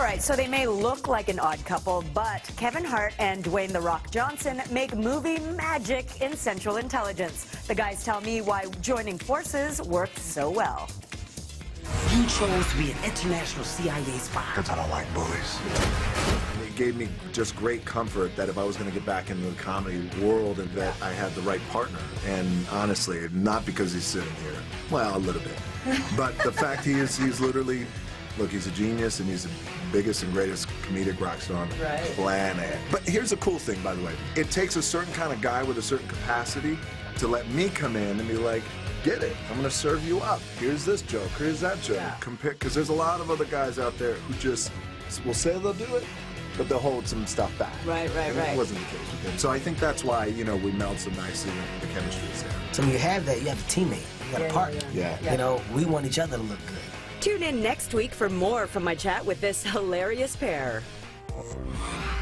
right, so they may look like an odd couple, but Kevin Hart and Dwayne "The Rock" Johnson make movie magic in Central Intelligence. The guys tell me why joining forces worked so well. You chose to be an international CIA spy. Because I don't like bullies. It gave me just great comfort that if I was going to get back into the comedy world and that I had the right partner. And honestly, not because he's sitting here. Well, a little bit. But the fact he's literally, look, he's a genius and he's the biggest and greatest comedic rock star on the planet. But here's a cool thing, by the way. It takes a certain kind of guy with a certain capacity to let me come in and be like, get it. I'm going to serve you up. Here's this joke. Here's that joke. Compare, because there's a lot of other guys out there who just will say they'll do it, but they'll hold some stuff back. Right. It wasn't the case with him. So I think that's why, you know, we meld so nicely and the chemistry is there. So when you have that, you have a teammate. You got a partner. Yeah. You know, we want each other to look good. Tune in next week for more from my chat with this hilarious pair.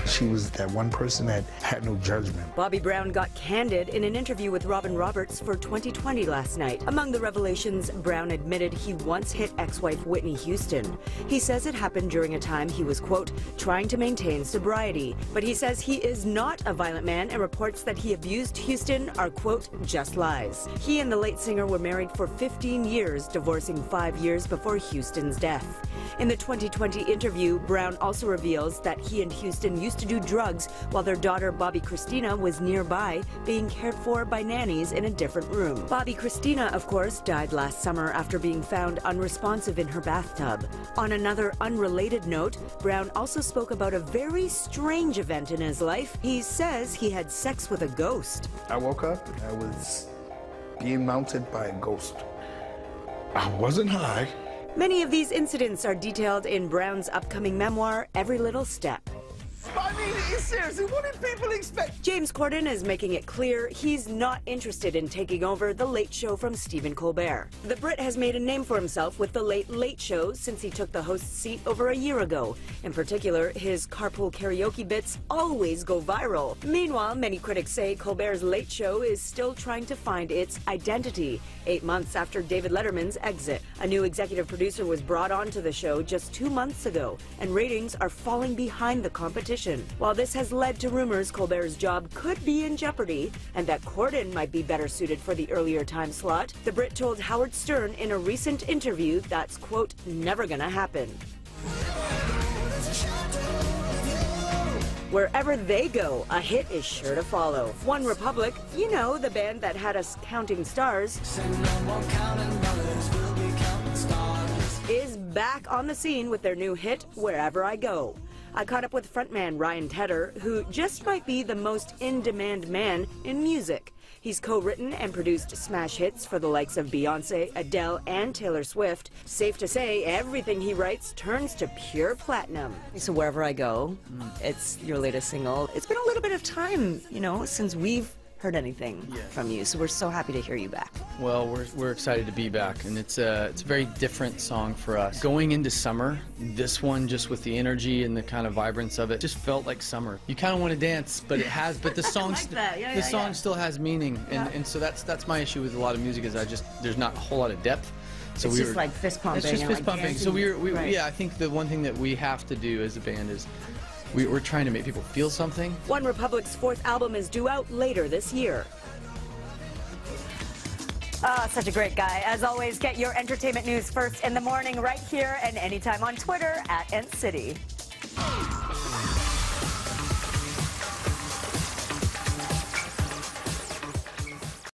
She was that one person that had no judgment. Bobby Brown got candid in an interview with Robin Roberts for 2020 last night. Among the revelations, Brown admitted he once hit ex-wife Whitney Houston. He says it happened during a time he was, quote, trying to maintain sobriety. But he says he is not a violent man, and reports that he abused Houston are, quote, just lies. He and the late singer were married for 15 years, divorcing 5 years before Houston's death. In the 2020 interview, Brown also reveals that he and Houston used to do drugs while their daughter Bobby Christina was nearby, being cared for by nannies in a different room. Bobby Christina, of course, died last summer after being found unresponsive in her bathtub. On another unrelated note, Brown also spoke about a very strange event in his life. He says he had sex with a ghost. I woke up and I was being mounted by a ghost. I wasn't high. Many of these incidents are detailed in Brown's upcoming memoir, Every Little Step. I mean, seriously, what did people expect? James Corden is making it clear he's not interested in taking over The Late Show from Stephen Colbert. The Brit has made a name for himself with The Late Late Show since he took the host's seat over a year ago. In particular, his carpool karaoke bits always go viral. Meanwhile, many critics say Colbert's Late Show is still trying to find its identity, 8 months after David Letterman's exit. A new executive producer was brought onto the show just 2 months ago, and ratings are falling behind the competition. While this has led to rumors Colbert's job could be in jeopardy and that Corden might be better suited for the earlier time slot, the Brit told Howard Stern in a recent interview that's, quote, never gonna happen. Wherever they go, a hit is sure to follow. OneRepublic, you know, the band that had us counting stars, is back on the scene with their new hit, Wherever I Go. I caught up with frontman Ryan Tedder, who just might be the most in-demand man in music. He's co-written and produced smash hits for the likes of Beyonce, Adele, and Taylor Swift. Safe to say, everything he writes turns to pure platinum. So Wherever I Go, it's your latest single. It's been a little bit of time, you know, since we've heard anything from you, so we're so happy to hear you back. Well, we're excited to be back, and it's a very different song for us. Going into summer, this one, just with the energy and the kind of vibrance of it, just felt like summer. You kind of want to dance, but it has, but the song, the song still has meaning, and so that's my issue with a lot of music is there's not a whole lot of depth. So it's just like fist pumping. It's just fist like pumping. So yeah, I think the one thing that we have to do as a band is we're trying to make people feel something. OneRepublic's 4th album is due out later this year. Such a great guy. As always, get your entertainment news first in the morning right here and anytime on Twitter @NCity.